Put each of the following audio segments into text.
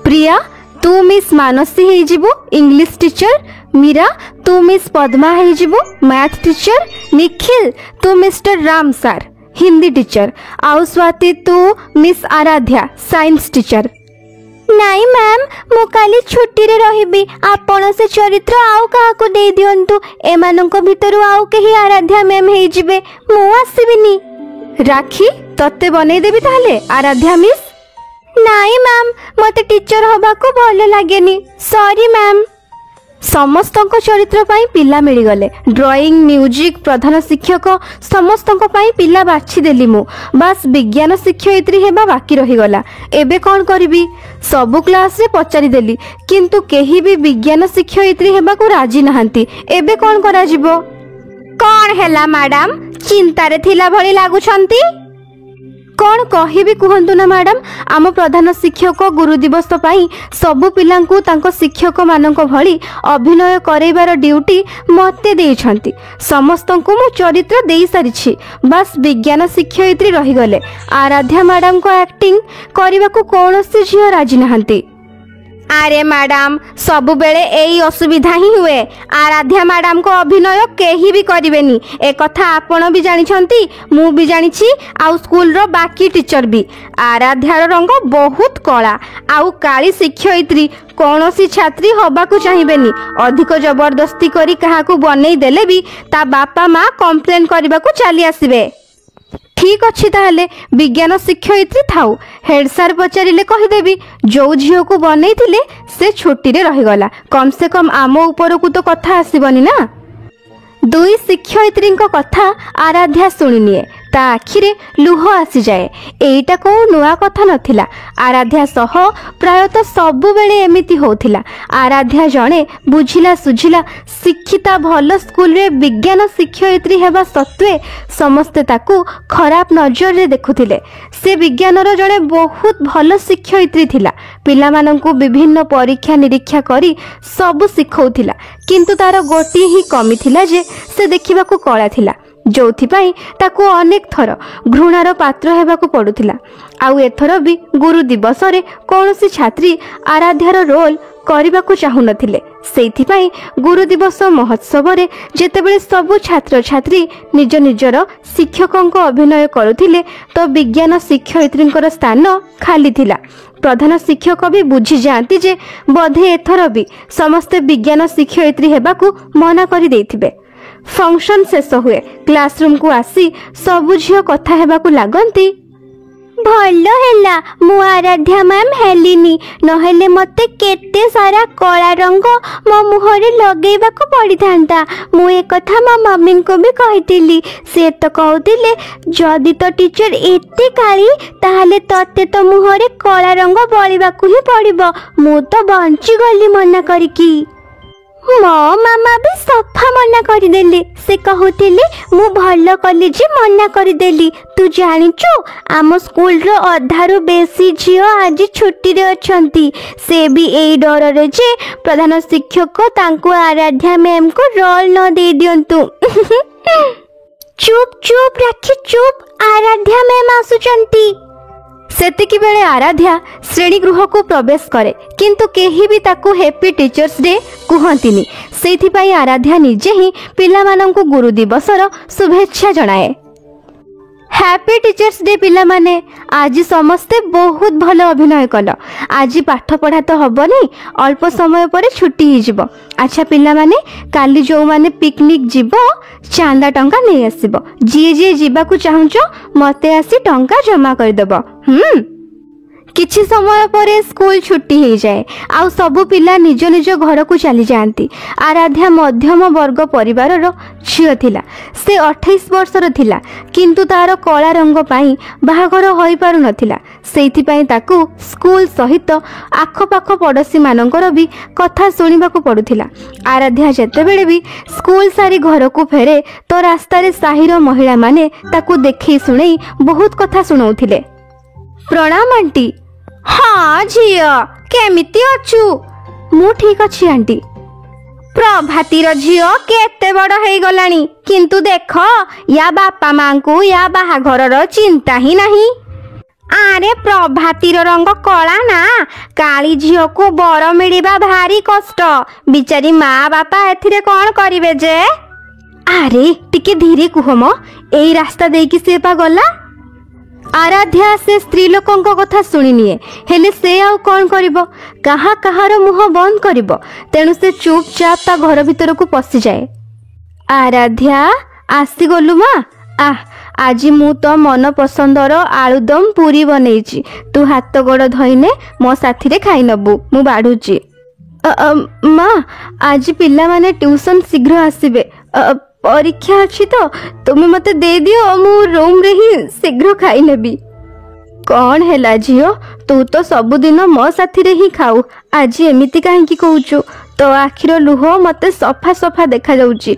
प्रिया तू मिस मानसी हो English teacher, Meera तू मिस पद्मा हो मैथ टीचर, निखिल तू mister Ram sir Hindi teacher, आउ स्वाति तू मिस आराध्या साइंस टीचर। नाई मैम मु काली छुट्टी रे रहिबी, आपण से चरित्र आउ काहाकू दे दियंतु, एमानंको भितरु आउ केही आराध्या मैम हेई जिबे, मु आसीबिनी। राखी तत्ते बनै देबी ताले आराध्या मिस। नाई मैम मते टीचर हबा को भल लागेनी, सॉरी मैम। समस्तंको चरित्र पाई पिला मिली गले, ड्राइंग म्यूजिक प्रधान शिक्षक समस्तंको पाई पिला बाछि देली मु, बस विज्ञान शिक्षयित्री हेबा बाकी रही गला। एबे कोन करिबी, सबु क्लास रे पचारि देली किंतु केही भी विज्ञान शिक्षयित्री हेबा को राजी नहांती। एबे कोन करा जिवो? कोन हेला मैडम चिंता रे थिला भली लागु छंती? कौन कहिबी कुहंतु ना मैडम, आम प्रधान शिक्षक गुरु दिवस पाई सबु पिलांकु तांको शिक्षक मानक भली अभिनय करैबार ड्यूटी मते देइछंती। समस्तंकु मु चरित्र देई सारिछि, बस विज्ञान शिक्षयित्री रही गले। आराध्या मैडम को एक्टिंग करबा को कोनोसी झियो राजी नहंती। अरे मैडम सबु बेले एई असुविधा ही हुए, आराध्या मैडम को अभिनय केही भी करिवेनी, ए कथा आपण भी जानिछंती, मु भी जानिछि, आउ स्कूल रो बाकी टीचर भी। आराध्यार रंग बहुत कला, आउ काली शिक्षयित्री कौनसी छात्री हबा को चाहिबेनी, अधिक जबरदस्ती करी काहाकू बनै देले भी ता बापा माँ कंप्लेन करबा को चली आसीबे। ठीक अच्छी ताहले विज्ञान शिक्षयित्री थाउ, हेड सार पचारिले कहीदेवी, जो झील को बनई थिले से छुट्टी रे रहीगला, कम से कम आम ऊपर को तो कथा आसबनी ना। दुई शिक्षयित्री कथा आराध्या शुणिनिए, ता आखिरे लुह आसी जाए। एटा को नुआ कथा नथिला, आराध्या सह प्रायतः सबु बेले एमिति होथिला। आराध्या जणे बुझिला सुझिला शिक्षिता भल स्कूल रे विज्ञान शिक्षयित्री हेबा सत्वे समस्ते ताकू खराब नजर रे देखुथिले। से विज्ञानर जणे बहुत भल शिक्षयित्री थिला, पिला माननकू विभिन्न परीक्षा निरीक्षा करी सबु शिखौथिला, किंतु तार गोटी ही कमी थिला जे से देखिबा को कला थिला, जोथिपाई ताकू अनेक थर घृणार पात्र हेबाकू पड़ुथिला। आउ एथर भी गुरु दिवस रे कौनसी छात्री आराध्यार रोल करबाकू चाहू नथिले। सेथिपाई गुरु दिवस महोत्सव रे जेतेबेले सबु छात्र छात्री निज निजर शिक्षकंक अभिनय करुथिले तो विज्ञान शिक्षयित्रींकर स्थान खाली थिला। प्रधान शिक्षक भी बुझी जाती जे बोधे एथर भी समस्ते विज्ञान शिक्षयित्री हेबाकू मना करि देथिबे। फंक्शन शेष हुए, क्लासरूम को आसी सबु झियो कथा हेबाकू लागंती। भल हैला मु आराध्या मैम हेलिनी, नहेले मते केते सारा कला रंग मो मुहरे लगेबा को पड़ी थांता। मु ए कथा मो मम्मी को भी कहितिली, से तो कहतिले जदी तो टीचर एते काली ताहले तते तो मुहरे कला रंग बळीबा को ही पड़िबो। मु तो बंची गली मना करिकी। मो मामा भी सफा मना करदेले, से कहूतिले मु भल कली जे मना करदेली। तू जानिचु आम स्कूल रो अधारु बेसी झियो आज छुट्टी रे अछंती, से भी एई डर रे जे प्रधान शिक्षक तांको आराध्या मैम को रोल न दे दियंतु। चुप चुप राखी चुप, आराध्या मैम आसुचंती। सेतिकी बेले आराध्या श्रेणी गृह को प्रवेश करे, किंतु केही भी ताकू हैप्पी टीचर्स डे कहंतिनी। सेथिपाई आराध्या निजे ही पिला माननकु गुरु दिवसर शुभेच्छा जणाए। हैप्पी टीचर्स डे पिला माने, आज समस्ते बहुत भल अभिनय कल। आज पाठ पढ़ा तो हबनी, अल्प समय पर छुट्टी ही जिवो। अच्छा पिला माने काली जो माने पिकनिक जिवो चांदा टंका नहीं आसीबो, जी जी जीवा को चाहुचो मते आसी टंका जमा कर देबो। किछि समय पर स्कूल छुट्टी हो जाए, आउ सबु पिला निज निज घर को चली जाती। आराध्या मध्यम वर्ग परिवार झियो थिला, से 28 वर्षर थिला, किंतु तार कला रंग पाई बाहाघर होई पारु नथिला। सेथिपाई ताकू स्कूल सहित आखपाख पड़ोशी मानकर भी कथा सुनिबाकू पड़ुथिला। आराध्या जेतेबेले भी स्कूल सारी घर को फेरे तो रास्ता रे साहिर महिला माने ताकू देखी सुनै बहुत कथा सुनाउथिले। प्रणाम आंटी। हाँ झियो केमिति अछु? मु ठीक अछि आंटी। प्रभातीर झियो केते बड़ हेई गलानी, किंतु देख या बापा मां को या बाहाघरर चिंता ही नहीं। ଆରେ ପ୍ରଭାତୀର ରଙ୍ଗ କଳା ନା, କାଳି ଝିଅକୁ ବର ମିଳିବା ଭାରି କଷ୍ଟ। ବିଚାରୀ ମା ବାପା ଏଥିରେ କ'ଣ କରିବେ ଯେ? ଆରେ ଟିକେ ଧୀରେ କୁହ ମ, ଏଇ ରାସ୍ତା ଦେଇକି ସେ ପା ଗଲା। ଆରାଧ୍ୟା ସେ ସ୍ତ୍ରୀ ଲୋକଙ୍କ କଥା ଶୁଣିନିଏ, ହେଲେ ସେ ଆଉ କ'ଣ କରିବ? କାହାର ମୁହଁ ବନ୍ଦ କରିବ? ତେଣୁ ସେ ଚୁପଚାପ ତା ଘର ଭିତରକୁ ପଶିଯାଏ। ଆରାଧ୍ୟା, ଆସିଗଲୁ ମା। ଆଜି ମୁଁ ତ ମନ ପସନ୍ଦର ଆଳୁଦମ ପୁରୀ ବନେଇଛି, ତୁ ହାତ ଗୋଡ଼ ଧୋଇନେ ମୋ ସାଥିରେ ଖାଇ ନେବୁ, ମୁଁ ବାଢ଼ୁଛି। ମା, ଆଜି ପିଲାମାନେ ଟ୍ୟୁସନ ଶୀଘ୍ର ଆସିବେ, ପରୀକ୍ଷା ଅଛି ତ, ତୁମେ ମତେ ଦେଇଦିଅ, ମୁଁ ରୁମ୍ରେ ହିଁ ଶୀଘ୍ର ଖାଇ ନେବି। କ'ଣ ହେଲା ଝିଅ, ତୁ ତ ସବୁଦିନ ମୋ ସାଥିରେ ହିଁ ଖାଉ, ଆଜି ଏମିତି କାହିଁକି କହୁଛୁ? ତୋ ଆଖିର ଲୁହ ମତେ ସଫା ସଫା ଦେଖାଯାଉଛି।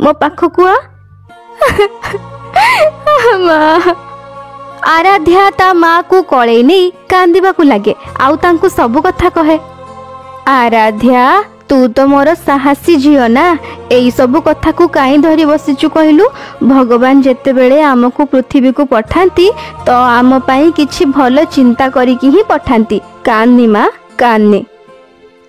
ମୋ ପାଖକୁ ଆ। ମା। ଆରାଧ୍ୟା ତା ମାକୁ କଳେଇ ନେଇ କାନ୍ଦିବାକୁ ଲାଗେ, ଆଉ ତାଙ୍କୁ ସବୁ କଥା କହେ। ଆରାଧ୍ୟା, ତୁ ତ ମୋର ସାହସୀ ଝିଅ ନା, ଏଇ ସବୁ କଥାକୁ କାହିଁ ଧରି ବସିଛୁ କହିଲୁ? ଭଗବାନ ଯେତେବେଳେ ଆମକୁ ପୃଥିବୀକୁ ପଠାନ୍ତି ତ ଆମ ପାଇଁ କିଛି ଭଲ ଚିନ୍ତା କରିକି ହିଁ ପଠାନ୍ତି। କାନ୍ନି ମା, କାନ୍ନି।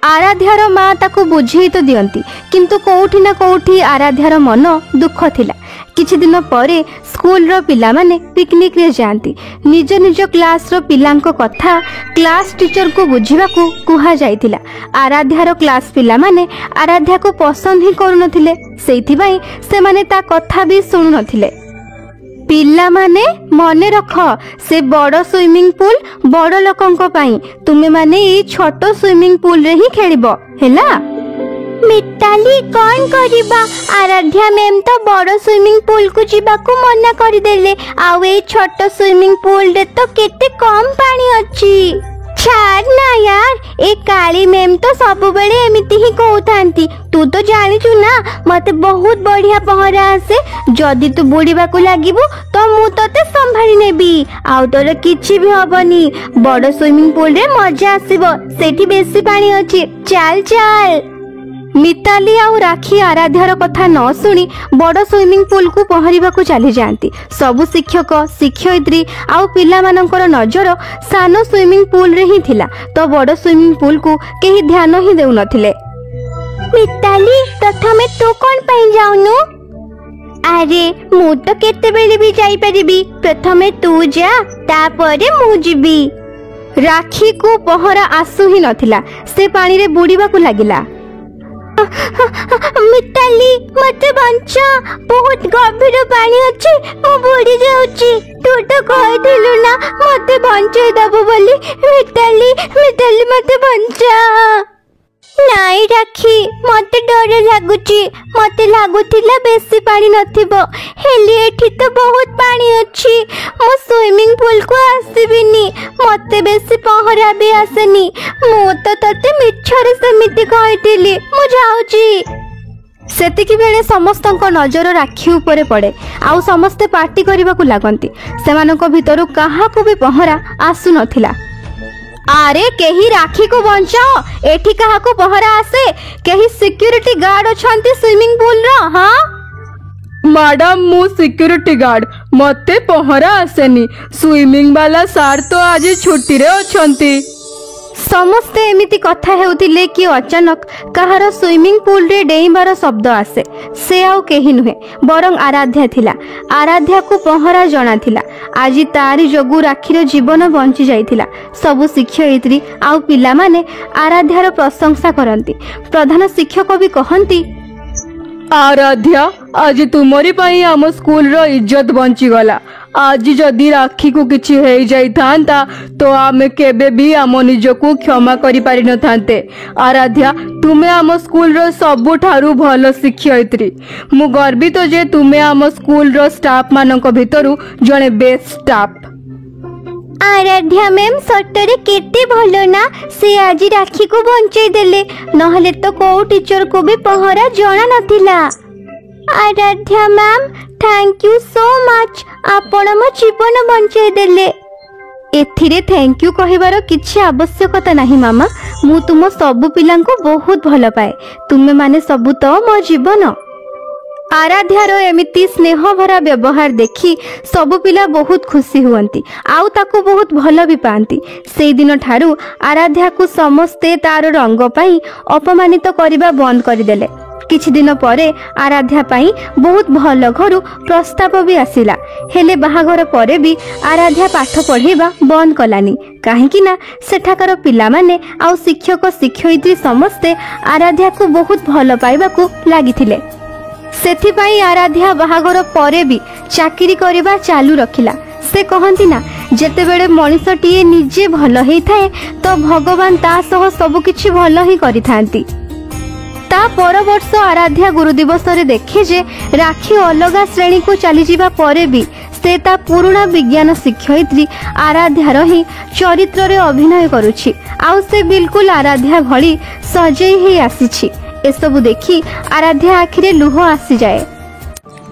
ଆରାଧ୍ୟାର ମା ତାକୁ ବୁଝେଇ ତ ଦିଅନ୍ତି, କିନ୍ତୁ କୋଉଠି ନା କୋଉଠି ଆରାଧ୍ୟାର ମନ ଦୁଃଖ ଥିଲା। କିଛି ଦିନ ପରେ ସ୍କୁଲର ପିଲାମାନେ ପିକନିକରେ ଯାଆନ୍ତି। ନିଜ ନିଜ କ୍ଲାସର ପିଲାଙ୍କ କଥା କ୍ଲାସ ଟିଚରକୁ ବୁଝିବାକୁ କୁହାଯାଇଥିଲା। ଆରାଧ୍ୟାର କ୍ଲାସ ପିଲାମାନେ ଆରାଧ୍ୟାକୁ ପସନ୍ଦ ହିଁ କରୁନଥିଲେ, ସେଇଥିପାଇଁ ସେମାନେ ତା କଥା ବି ଶୁଣୁନଥିଲେ। ପିଲାମାନେ ମନେ ରଖ, ସେ ବଡ଼ ସୁଇମିଂ ପୁଲ ବଡ଼ ଲୋକଙ୍କ ପାଇଁ, ତୁମେମାନେ ଏଇ ଛୋଟ ସୁଇମିଂ ପୁଲରେ ହିଁ ଖେଳିବ, ହେଲା? ମିତାଲି, କ'ଣ କରିବା? ଆରାଧ୍ୟା ମ୍ୟାମ୍ ତ ବଡ଼ ସୁଇମିଂ ପୁଲକୁ ଯିବାକୁ ମନା କରିଦେଲେ, ଆଉ ଏଇ ଛୋଟ ସୁଇମିଂ ପୁଲରେ ତ କେତେ କମ୍ ପାଣି ଅଛି। ଛାଡ଼ ନା ୟାର, ଏ କାଳି ମ୍ୟାମ୍ ତ ସବୁବେଳେ ଏମିତି ହିଁ କହୁଥାନ୍ତି। ତୁ ତ ଜାଣିଛୁ ନା, ମତେ ବହୁତ ବଢିଆ ପହଁରା ଆସେ। ଯଦି ତୁ ବୁଡ଼ିବାକୁ ଲାଗିବୁ ତ ମୁଁ ତତେ ସମ୍ଭାଳି ନେବି, ଆଉ ତୋର କିଛି ବି ହବନି। ବଡ଼ ସୁଇମିଂ ପୁଲରେ ମଜା ଆସିବ, ସେଠି ବେଶୀ ପାଣି ଅଛି, ଚାଲ ଚାଲ। ମିତାଲି ଆଉ ରାକ୍ଷୀ ଆରାଧ୍ୟାର କଥା ନ ଶୁଣି ବଡ଼ ସୁଇମିଂ ପୁଲକୁ ପହଁରିବାକୁ ଚାଲି ଯାଆନ୍ତି। ସବୁ ଶିକ୍ଷକ, ଶିକ୍ଷୟିତ୍ରୀ ଆଉ ପିଲାମାନଙ୍କର ନଜର ସାନ ସୁଇମିଂ ପୁଲରେ ହିଁ ଥିଲା, ତ ବଡ଼ ସୁଇମିଂ ପୁଲକୁ କେହି ଧ୍ୟାନ ହିଁ ଦେଉନଥିଲେ। ମିତାଲି, ପ୍ରଥମେ ତୁ କ'ଣ ପାଇଁ ଯାଉନୁ? ଆରେ ମୁଁ ତ କେତେବେଳେ ବି ଯାଇପାରିବି, ପ୍ରଥମେ ତୁ ଯା, ତାପରେ ମୁଁ ଯିବି। ରାକ୍ଷୀକୁ ପହଁରା ଆସୁ ହିଁ ନଥିଲା, ସେ ପାଣିରେ ବୁଡ଼ିବାକୁ ଲାଗିଲା। ମିତାଲି, ମତେ ବଞ୍ଚା, ବହୁତ ଗଭୀର ପାଣି ଅଛି, ମୁଁ ବୁଡ଼ି ଯାଉଛି। ତୁ ତ କହିଥିଲୁ ନା ମତେ ବଞ୍ଚେଇ ଦବୁ ବୋଲି। ମିତାଲି, ମିତାଲି, ମତେ ବଞ୍ଚା। ନାଇଁ ରାକ୍ଷୀ, ମତେ ଡର ଲାଗୁଛି। ମତେ ଲାଗୁଥିଲା ବେଶୀ ପାଣି ନଥିବ, ହେଲେ ଏଠି ତ ବହୁତ ପାଣି ଅଛି। ମୁଁ ସୁଇମିଂ ପୁଲକୁ ଆସିବିନି, ମତେ ବେଶୀ ପହଁରା ବି ଆସେନି। ମୁଁ ତ ତତେ ମିଛରେ ସେମିତି କହିଥିଲି, ମୁଁ ଯାଉଛି। ସେତିକି ବେଳେ ସମସ୍ତଙ୍କ ନଜର ରାକ୍ଷୀ ଉପରେ ପଡ଼େ, ଆଉ ସମସ୍ତେ ପାର୍ଟି କରିବାକୁ ଲାଗନ୍ତି। ସେମାନଙ୍କ ଭିତରୁ କାହାକୁ ବି ପହଁରା ଆସୁନଥିଲା। ଆରେ କେହି ରାକ୍ଷୀକୁ ବଞ୍ଚାଅ, ଏଠି କାହାକୁ ପହଁରା ଆସେ? କେହି ସିକ୍ୟୁରିଟି ଗାର୍ଡ ଅଛନ୍ତି ସୁଇମିଂ ପୁଲର? ହଁ ମ୍ୟାଡାମ, ମୁଁ ସିକ୍ୟୁରିଟି ଗାର୍ଡ, ମତେ ପହଁରା ଆସେନି। ସୁଇମିଂ ବାଲା ସାର୍ ତ ଆଜି ଛୁଟିରେ ଅଛନ୍ତି। ସମସ୍ତେ ଏମିତି କଥା ହେଉଥିଲେ କି ଅଚାନକ କାହାର ସୁଇମିଂ ପୁଲରେ ଡେଇଁବାର ଶବ୍ଦ ଆସେ। ସେ ଆଉ କେହି ନୁହେଁ, ବରଂ ଆରାଧ୍ୟା ଥିଲା। ଆରାଧ୍ୟାକୁ ପହଁରା ଜଣାଥିଲା। ଆଜି ତାରି ଯୋଗୁଁ ରାକ୍ଷୀର ଜୀବନ ବଞ୍ଚି ଯାଇଥିଲା। ସବୁ ଶିକ୍ଷୟିତ୍ରୀ ଆଉ ପିଲାମାନେ ଆରାଧ୍ୟାର ପ୍ରଶଂସା କରନ୍ତି। ପ୍ରଧାନ ଶିକ୍ଷକ ବି କହନ୍ତି, ଆରାଧ୍ୟା, ଆଜି ତୁମରି ପାଇଁ ଆମ ସ୍କୁଲର ଇଜ୍ଜତ ବଞ୍ଚିଗଲା। ଆଜି ଯଦି ରାକ୍ଷୀକୁ କିଛି ହେଇଯାଇଥାନ୍ତା ତ ଆମେ କେବେ ବି ଆମ ନିଜକୁ କ୍ଷମା କରିପାରିନଥାନ୍ତେ। ଆରାଧ୍ୟା, ତୁମେ ଆମ ସ୍କୁଲର ସବୁଠାରୁ ଭଲ ଶିକ୍ଷୟିତ୍ରୀ। ମୁଁ ଗର୍ବିତ ଯେ ତୁମେ ଆମ ସ୍କୁଲର ଷ୍ଟାଫ୍ ମାନଙ୍କ ଭିତରୁ ଜଣେ ବେଷ୍ଟ ଷ୍ଟାଫ୍। ଆରାଧ୍ୟା ମ୍ୟାମ୍ ସତରେ କେତେ ଭଲ ନା, ସେ ଆଜି ରାକ୍ଷୀକୁ ବଞ୍ଚେଇ ଦେଲେ, ନହେଲେ ତ କୋଉ ଟିଚରକୁ ବି ପହଁରା ଜଣା ନଥିଲା। Aradhya ma'am, thank you so much, ଆପଣ ମୋ ଜୀବନ ବଞ୍ଚେଇ ଦେଲେ। ଏଥିରେ ଥ୍ୟାଙ୍କ ୟୁ କହିବାର କିଛି ଆବଶ୍ୟକତା ନାହିଁ ମାମା, ମୁଁ ତୁମ ସବୁ ପିଲାଙ୍କୁ ବହୁତ ଭଲ ପାଏ। ତୁମେମାନେ ସବୁ ତ ମୋ ଜୀବନ। आराध्यार एमिति स्नेह भरा व्यवहार देखी सबु पिला बहुत खुशी हुअंती आउ ताकू बहुत भल भी पाती। से दिन ठारू आराध्या को समस्ते तार रंग पाई अपमानित करबा बंद करदेले। किछि दिन परे आराध्या पाई बहुत भल घरु प्रस्ताव भी आसिला। हेले बाहाघर परे भी आराध्या पाठ पढ़ेबा बंद कलानी काहेकि ना सेठाकार पिला माने आउ शिक्षक शिक्षयित्री समस्ते आराध्या को बहुत भल पाइबा को लागिथिले। सेथिपाई आराध्या बाहाघर परे भी चाकरी करबा चालू रखिला। से कहंती ना जेतेबेले मनिषटिए निजे भल हेई थाए तो भगवान ता सह सब किछि भल ही करिथांती। ता पर वर्ष आराध्या गुरु दिवस रे देखी जे राखी अलगा श्रेणी को चली जीवा परे भी से ता पुराना विज्ञान शिक्षयित्री आराध्यार ही चरित्र रे अभिनय करुछि आउ से बिल्कुल आराध्या भली सजई ही आसीछि। एसबु देखी आराध्या आखिरे लुह आसी जाए।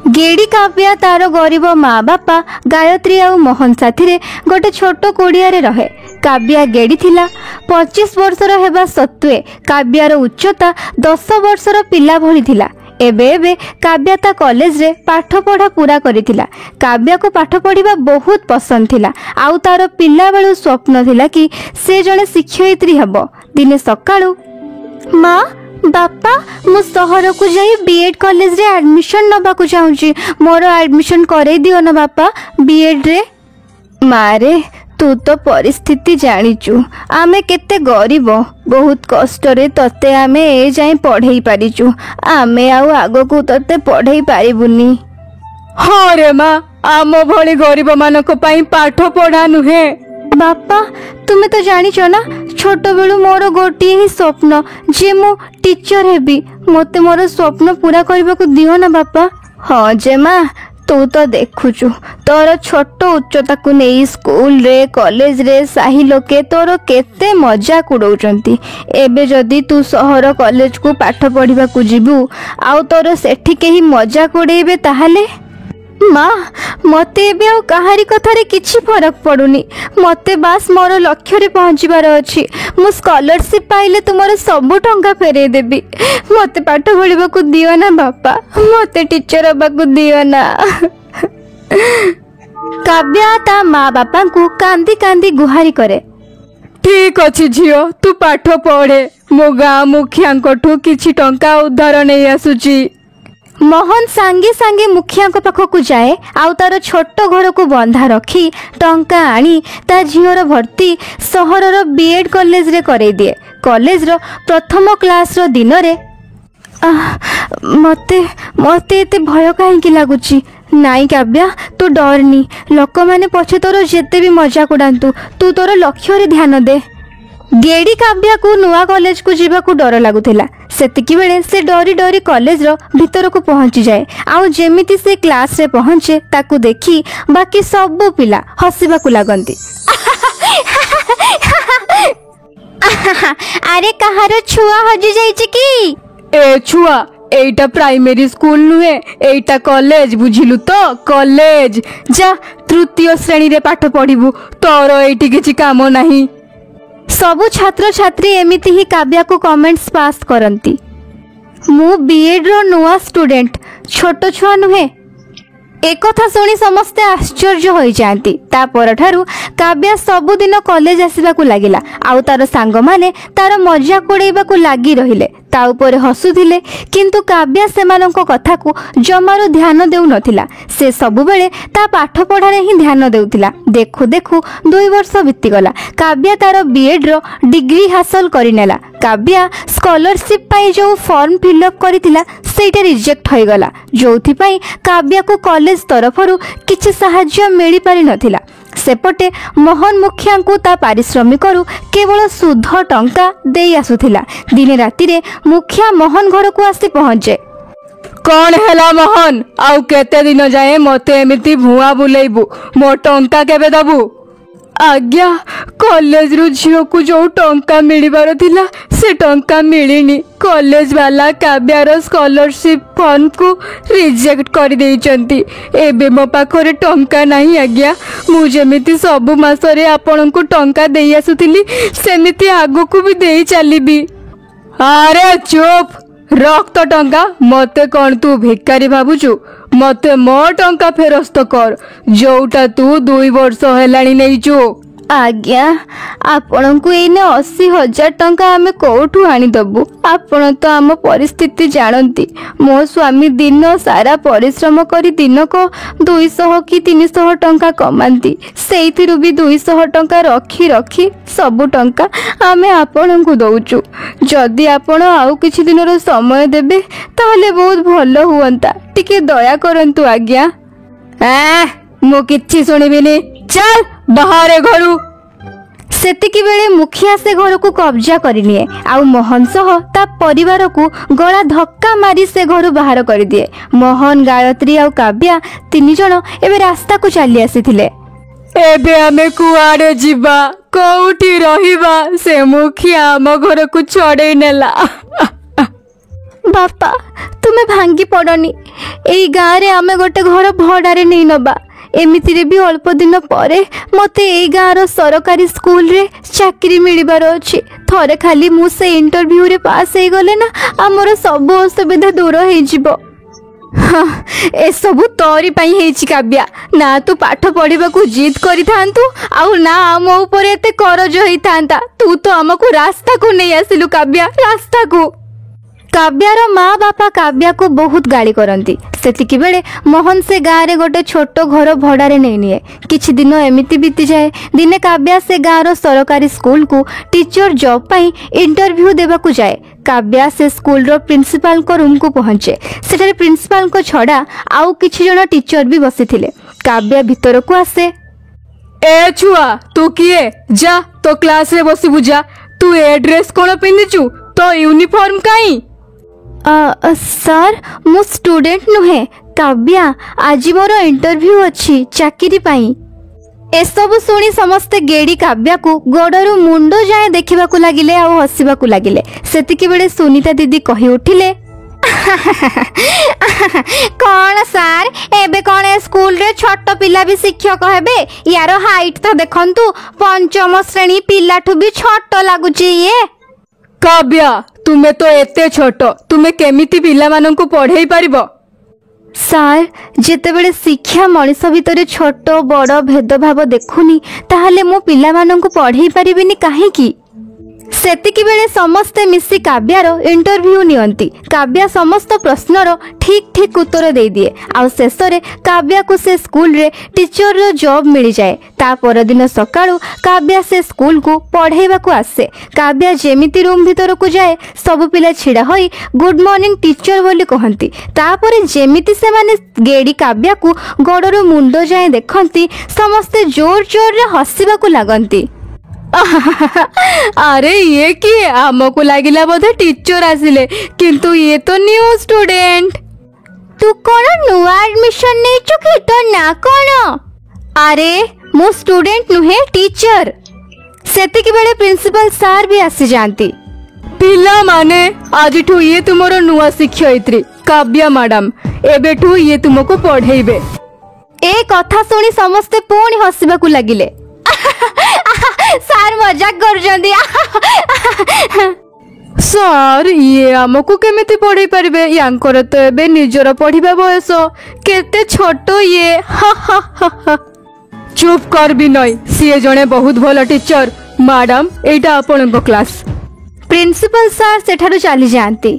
गेड़ी काव्या तार गरीब माँ बापा गायत्री आउ मोहन साथी गोटे छोट कोड़िया रहे। काव्या गेड़ी थिला 25 वर्षर हेबा सत्वे काव्यार उच्चता 10 वर्षर पिला भली थिला। एबे एबे काव्या ता कॉलेज रे पाठ पढ़ा पूरा करिथिला। काव्या को पाठ पढ़िबा बहुत पसंद थिला आउ तार पिला बेलु स्वप्न थिला कि से जने शिक्षयित्री हबो। दिने सकाळू माँ बापा मु सहर को जाई बीएड कॉलेज रे एडमिशन नबा को चाहूची मोर एडमिशन करे दियो ना बापा बीएड रे। मारे तू तो परिस्थिति जानिचु आमे केते गरीब बहुत कष्ट रे तते आमे ए जाई पढ़ेई पारिचु आमे आउ आगो को तते पढ़ेई पारिबुनी। हाँ रे माँ आम भली गरीब मानक पई पाठ पढ़ा नुहे। बापा तुमे तो जानिच ना छोट बेलू मोर गोटे ही स्वप्न जे मु टीचर हेबी मते मोर स्वप्न पूरा करबा को दियो ना बापा। हाँ जे माँ तू तो देखुचु तोर छोट उच्चता को नहीं स्कूल रे कॉलेज रे साही लोके तोर केते मजाक उड़ौचंती। एबे जदी तू सहर कॉलेज को पाठ पढ़िबा को जिबू आउ तोर सेठी केही मजाक उड़ेबे ताहाले। माँ मते एबे आउ कहारी कथारे किछि फरक पड़ुनी मते बास मोर लक्ष्य रे पहुँचीबार अछि। मु स्कॉलरशिप पाइले तुमर सब टंका फेरे देबी मते पाठ पढ़िबा को दियो ना बापा मते टीचर हबा को दियो ना। काव्या ता माँ बापा को कांदी कांदी गुहारी करे। ठीक अछि झियो तू पाठ पढ़े मो गाँ मुखियांकठू किछि टंका उद्धार नहीं आसुची। मोहन सांगे सांगे मुखिया पाखक जाए आउ तार छोट घर को बंधा रखी टंका आनी ता झीवर भर्ती सहरर बीएड कॉलेज रे करे दिए। कॉलेज रो प्रथम क्लास रो दिन रे मते मते एते भय काहेकि लागुची। नाई काव्या तू डरनी लोक माने पछे तोर जेते भी मजाक उड़ांतु तू तोर लक्ष्य रे ध्यान दे। गेड़ी काव्या को नुआ कॉलेज को जीवा को डर लागुथिला सेतिकी बेले से डरी डरी कॉलेज रो भीतर को पहुंची जाए आउ जेमिति से क्लास रे पहुंचे ताकू देखी बाकी सब पिला हसीबा को लागंती। अरे कहारो छुआ हजि जाइछि की ए छुआ एटा प्राइमरी स्कूल नुहे एटा कॉलेज बुझिलु तो कॉलेज जा तृतीय श्रेणी रे पाठ पढ़िबू तोर एठी किछि काम नाही। सबु छात्र छात्री एमिति ही काव्या को कमेंट्स पास करंती। मु बीएड रो नुआ स्टूडेंट छोट छुआ नुहे। एक कथा सुनी समस्ते आश्चर्य हो जाती। ता परठारु काव्या सबुदिन कॉलेज आसीबा को लागिला आउ तार सांग माने तार मजाक उड़ाइबा को लागी रहिले ता ऊपर हसुथिले किंतु काव्या सेमानंको कथा को जमारो ध्यान देउ नथिला। से सबु बेले ता पाठ पढ़ारे ही ध्यान देउथिला। देखु देखु 2 वर्ष बीती गला। काव्या तार बीएड रो डिग्री हासिल करिनेला। काव्या स्कॉलरशिप पाई जो फॉर्म फिलअप करिथिला सेटा रिजेक्ट होई गला जोथि पाई काव्या को कॉलेज तरफरु किछि सहाय्य मिली पारि नथिला। सेपटे मोहन मुखिया को ता पारिश्रमिक केवल शुद्ध टंका दे आसुथिला। दिने राति रे मुखिया मोहन घर को आसी पहुंचे। कौन हैला मोहन आउ केते दिन जाए मते एमिति भुआ बुलेइबू मो टंका केबे दबू। आज्ञा कॉलेज रु झियो को जो टंका मिलिबार थिला से टंका मिलिनी। कॉलेज वाला काव्यार स्कॉलरशिप फॉर्म को रिजेक्ट कर देइचंती। एबे मो पाखरे टंका नाही आज्ञा। मु जेमिति सब मासरे आपन को टंका देई आसुथिली सेमिति आगो को भी देई चलीबी। अरे चुप ରକ୍ତ ଟଙ୍କା ମତେ କଣ ତୁ ଭିକାରୀ ଭାବୁଛୁ? ମତେ ମୋ ଟଙ୍କା ଫେରସ୍ତ କର, ଯୋଉଟା ତୁ 2 ବର୍ଷ ହେଲାଣି ନେଇଛୁ। ଆଜ୍ଞା, ଆପଣଙ୍କୁ ଏଇନେ 80,000 ଟଙ୍କା ଆମେ କୋଉଠୁ ଆଣିଦବୁ? ଆପଣ ତ ଆମ ପରିସ୍ଥିତି ଜାଣନ୍ତି। ମୋ ସ୍ୱାମୀ ଦିନ ସାରା ପରିଶ୍ରମ କରି ଦିନକୁ 200 କି 300 ଟଙ୍କା କମାନ୍ତି। ସେଇଥିରୁ ବି 200 ଟଙ୍କା ରଖି ରଖି ସବୁ ଟଙ୍କା ଆମେ ଆପଣଙ୍କୁ ଦଉଛୁ। ଯଦି ଆପଣ ଆଉ କିଛି ଦିନର ସମୟ ଦେବେ ତାହେଲେ ବହୁତ ଭଲ ହୁଅନ୍ତା। ଟିକେ ଦୟା କରନ୍ତୁ ଆଜ୍ଞା। ମୁଁ କିଛି ଶୁଣିବିନି, ଚାଲ ବାହାରେ ଘରୁ। ସେତିକି ବେଳେ ମୁଖିଆ ସେ ଘରକୁ କବ୍ଜା କରିନିଏ ଆଉ ମୋହନ ସହ ତା ପରିବାରକୁ ଗଳା ଧକ୍କା ମାରି ସେ ଘରୁ ବାହାର କରିଦିଏ। ମୋହନ, ଗାୟତ୍ରୀ ଆଉ କାବ୍ୟା 3 ଜଣ ଏବେ ରାସ୍ତାକୁ ଚାଲି ଆସିଥିଲେ। ଏବେ ଆମେ କୁଆଡେ ଯିବା, କୋଉଠି ରହିବା? ସେ ମୁଖିଆ ଆମ ଘରକୁ ଛଡେଇ ନେଲା। ବାପା, ତୁମେ ଭାଙ୍ଗି ପଡନି। ଏଇ ଗାଁରେ ଆମେ ଗୋଟେ ଘର ଭଡାରେ ନେଇ ନବା। ଏମିତିରେ ବି ଅଳ୍ପ ଦିନ ପରେ ମତେ ଏଇ ଗାଁର ସରକାରୀ ସ୍କୁଲରେ ଚାକିରି ମିଳିବାର ଅଛି। ଥରେ ଖାଲି ମୁଁ ସେ ଇଣ୍ଟରଭ୍ୟୁରେ ପାସ୍ ହେଇଗଲେ ନା ଆମର ସବୁ ଅସୁବିଧା ଦୂର ହେଇଯିବ। ଏସବୁ ତୋରି ପାଇଁ ହେଇଛି କାବ୍ୟା। ନା ତୁ ପାଠ ପଢିବାକୁ ଜିଦ୍ କରିଥାନ୍ତୁ, ଆଉ ନା ଆମ ଉପରେ ଏତେ କରଜ ହେଇଥାନ୍ତା। ତୁ ତ ଆମକୁ ରାସ୍ତାକୁ ନେଇ ଆସିଲୁ କାବ୍ୟା, ରାସ୍ତାକୁ। କାବ୍ୟାର ମା ବାପା କାବ୍ୟାକୁ ବହୁତ ଗାଳି କରନ୍ତି। ସେତିକି ବେଳେ ମୋହନ ସେ ଗାଁରେ ଗୋଟେ ଛୋଟ ଘର ଭଡାରେ ନେଇନିଏ। କିଛି ଦିନ ଏମିତି ବିତିଯାଏ। ଦିନେ କାବ୍ୟା ସେ ଗାଁର ସରକାରୀ ସ୍କୁଲକୁ ଟିଚର ଜବ୍ ପାଇଁ ଇଣ୍ଟରଭ୍ୟୁ ଦେବାକୁ ଯାଏ। କାବ୍ୟା ସେ ସ୍କୁଲର ପ୍ରିନ୍ସିପାଲଙ୍କ ରୁମକୁ ପହଞ୍ଚେ। ସେଠାରେ ପ୍ରିନ୍ସିପାଲଙ୍କ ଛଡା ଆଉ କିଛି ଜଣ ଟିଚର ବି ବସିଥିଲେ। କାବ୍ୟା ଭିତରକୁ ଆସେ। ଏ ଛୁଆ, ତୁ କିଏ? ଯା ତୋ କ୍ଲାସରେ ବସିବୁ ଯା। ତୁ ଏ ଡ୍ରେସ କଣ ପିନ୍ଧିଛୁ? ତୋ ୟୁନିଫର୍ମ କାଇଁ? ସାର୍, ମୁଁ ଷ୍ଟୁଡେଣ୍ଟ ନୁହେଁ, କାବ୍ୟା। ଆଜି ମୋର ଇଣ୍ଟରଭ୍ୟୁ ଅଛି ଚାକିରି ପାଇଁ। ଏସବୁ ଶୁଣି ସମସ୍ତେ ଗେଡି କାବ୍ୟାକୁ ଗୋଡରୁ ମୁଣ୍ଡ ଯାଏଁ ଦେଖିବାକୁ ଲାଗିଲେ ଆଉ ହସିବାକୁ ଲାଗିଲେ। ସେତିକି ବେଳେ ସୁନିତା ଦିଦି କହି ଉଠିଲେ, କଣ ସାର୍, ଏବେ କଣ ଏ ସ୍କୁଲରେ ଛୋଟ ପିଲା ବି ଶିକ୍ଷକ ହେବେ? ୟାର ହାଇଟ୍ ତ ଦେଖନ୍ତୁ, 5ମ ଶ୍ରେଣୀ ପିଲାଠୁ ବି ଛୋଟ ଲାଗୁଛି ଇଏ। କାବ୍ୟା, ତୁମେ ତ ଏତେ ଛୋଟ, ତୁମେ କେମିତି ପିଲାମାନଙ୍କୁ ପଢେଇ ପାରିବ? ସାର୍, ଯେତେବେଳେ ଶିକ୍ଷା ମଣିଷ ଭିତରେ ଛୋଟ ବଡ଼ ଭେଦଭାବ ଦେଖୁନି, ତାହେଲେ ମୁଁ ପିଲାମାନଙ୍କୁ ପଢେଇ ପାରିବିନି କାହିଁକି? ସେତିକି ବେଳେ ସମସ୍ତେ ମିଶି କାବ୍ୟାର ଇଣ୍ଟରଭ୍ୟୁ ନିଅନ୍ତି। କାବ୍ୟା ସମସ୍ତ ପ୍ରଶ୍ନର ଠିକ୍ ଠିକ୍ ଉତ୍ତର ଦେଇଦିଏ ଆଉ ଶେଷରେ କାବ୍ୟାକୁ ସେ ସ୍କୁଲରେ ଟିଚରର ଜବ୍ ମିଳିଯାଏ। ତା ପରଦିନ ସକାଳୁ କାବ୍ୟା ସେ ସ୍କୁଲକୁ ପଢେଇବାକୁ ଆସେ। କାବ୍ୟା ଯେମିତି ରୁମ୍ ଭିତରକୁ ଯାଏ, ସବୁ ପିଲା ଛିଡ଼ା ହୋଇ ଗୁଡ୍ ମର୍ଣ୍ଣିଂ ଟିଚର ବୋଲି କହନ୍ତି। ତାପରେ ଯେମିତି ସେମାନେ ଗେଡି କାବ୍ୟାକୁ ଗୋଡରୁ ମୁଣ୍ଡ ଯାଏଁ ଦେଖନ୍ତି, ସମସ୍ତେ ଜୋର ଜୋରରେ ହସିବାକୁ ଲାଗନ୍ତି। ଆରେ ଇଏ କିଏ? ଆମକୁ ଲାଗିଲା ବୋଧେ ଟିଚର ଆସିଲେ, କିନ୍ତୁ ଇଏ ତ ନ୍ୟୁ ଷ୍ଟୁଡେଣ୍ଟ। ତୁ କଣ ନୂଆ ଆଡମିଶନ ନେଇଛୁ କି? ତୋ ନାଁ କଣ? ଆରେ ମୁଁ ଷ୍ଟୁଡେଣ୍ଟ ନୁହେଁ, ଟିଚର। ସେତିକି ବେଳେ ପ୍ରିନ୍ସିପାଲ ସାର୍ ବି ଆସିଯାଆନ୍ତି। ପିଲାମାନେ, ଆଜିଠୁ ଇଏ ତୁମର ନୂଆ ଶିକ୍ଷୟିତ୍ରୀ କାବ୍ୟା ମ୍ୟାଡାମ। ଏବେଠୁ ଇଏ ତୁମକୁ ପଢେଇବେ। ଏ କଥା ଶୁଣି ସମସ୍ତେ ପୁଣି ହସିବାକୁ ଲାଗିଲେ। ସାର୍ ମଜାକ କରୁଛନ୍ତି। ସାର୍, ଇଏ ଆମକୁ କେମିତି ପଢେଇ ପାରିବେ? ୟାଙ୍କର ତ ଏବେ ନିଜର ପଢିବା ବୟସ। କେତେ ଛୋଟ ଇଏ। ଚୁପ୍ କର ବିନୟ, ସିଏ ଜଣେ ବହୁତ ଭଲ ଟିଚର। ମ୍ୟାଡାମ, ଏଇଟା ଆପଣଙ୍କ କ୍ଲାସ। ପ୍ରିନ୍ସିପାଲ ସାର୍ ସେଠାରୁ ଚାଲି ଯାଆନ୍ତି।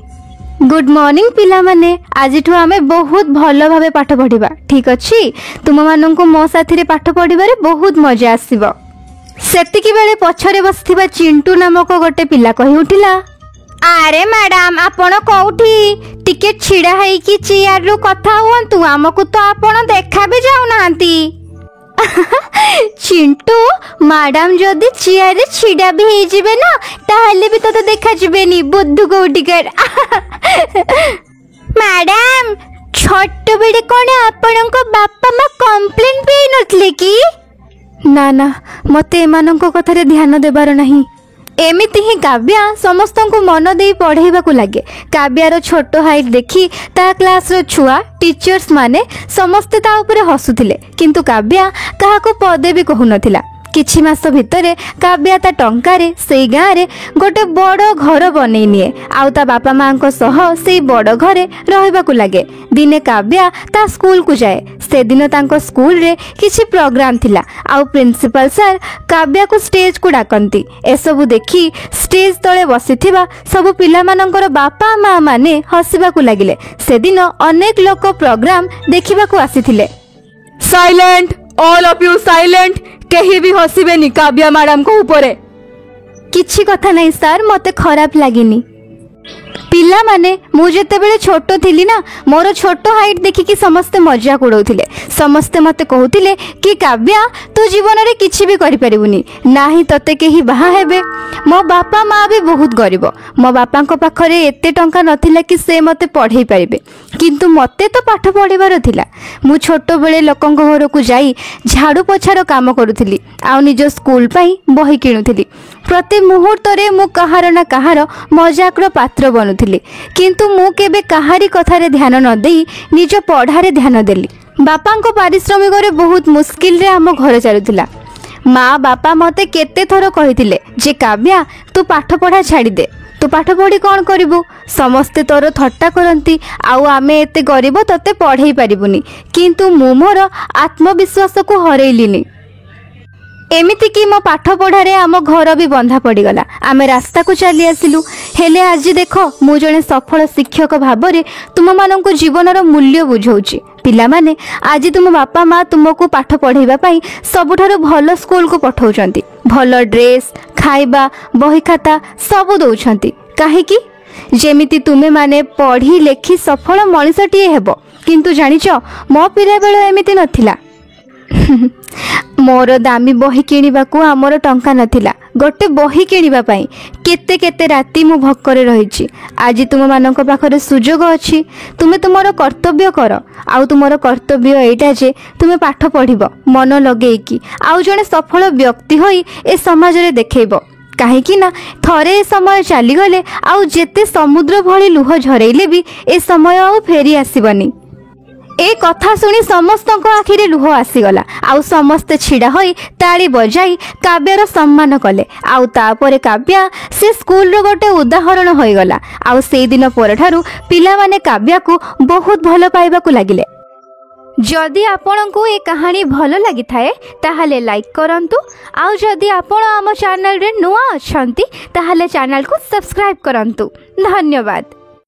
ଗୁଡ୍ ମର୍ଣ୍ଣିଂ ପିଲାମାନେ, ଆଜିଠୁ ଆମେ ବହୁତ ଭଲ ଭାବେ ପାଠ ପଢିବା, ଠିକ୍ ଅଛି? ତୁମମାନଙ୍କୁ ମୋ ସାଥିରେ ପାଠ ପଢିବାରେ ବହୁତ ମଜା ଆସିବ। ସେତିକି ବେଳେ ପଛରେ ବସିଥିବା ଚିଣ୍ଟୁ ନାମକ ଗୋଟେ ପିଲା କହି ଉଠିଲା, ଆରେ ମ୍ୟାଡାମ, ଆପଣ କୋଉଠି? ଟିକେ ଛିଡା ହେଇକି ଚେୟାରରୁ କଥା ହୁଅନ୍ତୁ, ଆମକୁ ତ ଆପଣ ଦେଖା ବି ଯାଉନାହାନ୍ତି। ଚିଣ୍ଟୁ, ମ୍ୟାଡାମ ଯଦି ଚେୟାରରେ ଛିଡା ବି ହେଇଯିବେ ନା, ତାହେଲେ ବି ତତେ ଦେଖାଯିବେନି, ବୁଦ୍ଧୁ କୋଉଠିକାର। ମ୍ୟାଡାମ, ଛୋଟ ବେଳେ କଣ ଆପଣଙ୍କ ବାପା ମା କମ୍ପ୍ଲେନ୍ ବି ନଥିଲେ କି? ନା ନା, ମତେ ଏମାନଙ୍କ କଥାରେ ଧ୍ୟାନ ଦେବାର ନାହିଁ। ଏମିତି ହିଁ କାବ୍ୟା ସମସ୍ତଙ୍କୁ ମନ ଦେଇ ପଢେଇବାକୁ ଲାଗେ। କାବ୍ୟାର ଛୋଟ ହାଇଟ୍ ଦେଖି ତା କ୍ଲାସର ଛୁଆ, ଟିଚର୍ସ ମାନେ ସମସ୍ତେ ତା ଉପରେ ହସୁଥିଲେ, କିନ୍ତୁ କାବ୍ୟା କାହାକୁ ପଦେ ବି କହୁନଥିଲା। किछि मास भितरे काव्या ता टंकारे सेई गाँव रे गोटे बड़ घर बनै निए आउ ता बापा माँ को सह सेई बड़ घरे रहिबाकु लागे। दिने काव्या ता स्कूल को जाए। से दिन तांको स्कूल रे किछि प्रोग्राम थिला आउ प्रिंसिपल सर काव्या को स्टेज को डाकंती। एसबु देखी स्टेज तले बसिथिबा सब पिला मानकर बापा माँ माने हसिबाकु लागिले। से दिन अनेक लोक प्रोग्राम देखिबाकु आसीथिले। Silent, all of you silent. केही भी हसिबेनी काव्या मैडम को ऊपरे। किछि कथा नहीं सर, मते खराब लागिनी। पिला माने मु जेतेबेले छोट थिली ना, मोर छोट हाइट देखिकी समस्ते मजाक उड़ौथिले। समस्ते मते कहूथिले कि काव्या तू जीवन रे किछि भी करि परिबुनी, नाही तते केही बाहा हेबे। मो बापा माँ भी बहुत गरीब। मो बापा को पाखरे एते टंका नथिला कि से मते पढ़ेई परिबे, किंतु मते तो पाठ पढ़िबार थिला। मु छोट बेले लोकंक घर को जाई झाड़ू पोछार काम करूथिली आ निज स्कूल पाई बही किणुथिली। प्रति मुहूर्त रे मु कहार ना कहार मजाकर पात्र बनुथिली, किंतु मु केबे कहारी कथारे ध्यान न देई निज पढ़ारे ध्यान देली। बापांको पारिश्रमिक रे बहुत मुश्किल रे आम घर चलुथिला। माँ बापा मते केते थर कहिथिले जे काव्या तू पाठ पढ़ा छाड़ी दे, तू पाठ पढ़ी कौन करिबू, समस्ते तोर थट्टा करंती आउ आमे एते गरीब तते पढ़ेई परिबुनी। किंतु मु मोर आत्मविश्वास को हरैलिनी। एमिति कि मो पाठ पढ़ारे आम घर भी बंधा पड़गला। आमे रास्ता को चली आसिलु। हेले आज देख मु जने सफल शिक्षक भाव में तुम मानक जीवनर मूल्य बुझाऊँगी। पिला माने आज तुम बापा माँ तुमको पाठ पढ़ाइबा पई सबुठारु भल स्कूल को पठाउछंती, भल ड्रेस खाइबा बही खाता सब दउछंती। काहेकि जेमिति तुमे माने पढ़ी लेखी सफल मनिषटिए हेबो। किंतु जानिच मो पिला बेल एमिति नथिला। मोर दामी बही किणवाकू आमर टंका नथिला। गोटे बही किणवा पाई केते केते राति मु भक्करे रहिछि। आज तुम मानक पाखरे सुजोग अछि, तुमे तुमर कर्तव्य कर। आउ तुमर कर्तव्य एटा जे तुमे पाठ पढ़िबो मन लगेइकी आउ जने सफल व्यक्ति होई ए समाज रे देखैबो। काहेकि ना थरे समय चली गले आउ जेते समुद्र भली लुह झरैले भी ए समय आउ फेरी आसीबनी। ए कथा सुनी समस्त आखिरे लुह आसीगला आउ समस्ते छिड़ा होई ताली बजाई काव्यर सम्मान कले। आउ तापरे काव्या से स्कूल रो गोटे उदाहरण होईगला। आउ से दिन परठारु पिला माने काव्या को बहुत भल पाइबा को लागिले। जदि आपनकु ए कहानी भल लगी थाए ताहले लाइक करंतु। आउ जदि आपण आम चैनल रे नुआ अछंती ताहले चैनल को सब्सक्राइब करंतु। धन्यवाद।